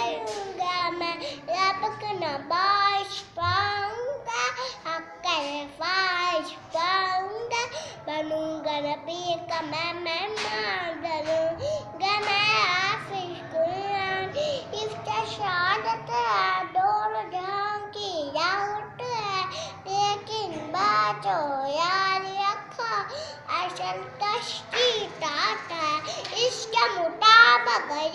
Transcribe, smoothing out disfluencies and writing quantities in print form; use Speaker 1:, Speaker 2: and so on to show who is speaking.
Speaker 1: करूँगा मैं, रब का नवाज पाऊँगा, अक्कर फाज पाऊँगा, बनूँगा नबी का मैं मेहमान, बनूँगा मैं हाफिज़ कुरान। इसका शहादत है दोनों जहां की राहत है, लेकिन बातों याद रखो असल तश्कीत आता है। इसका मुताबिक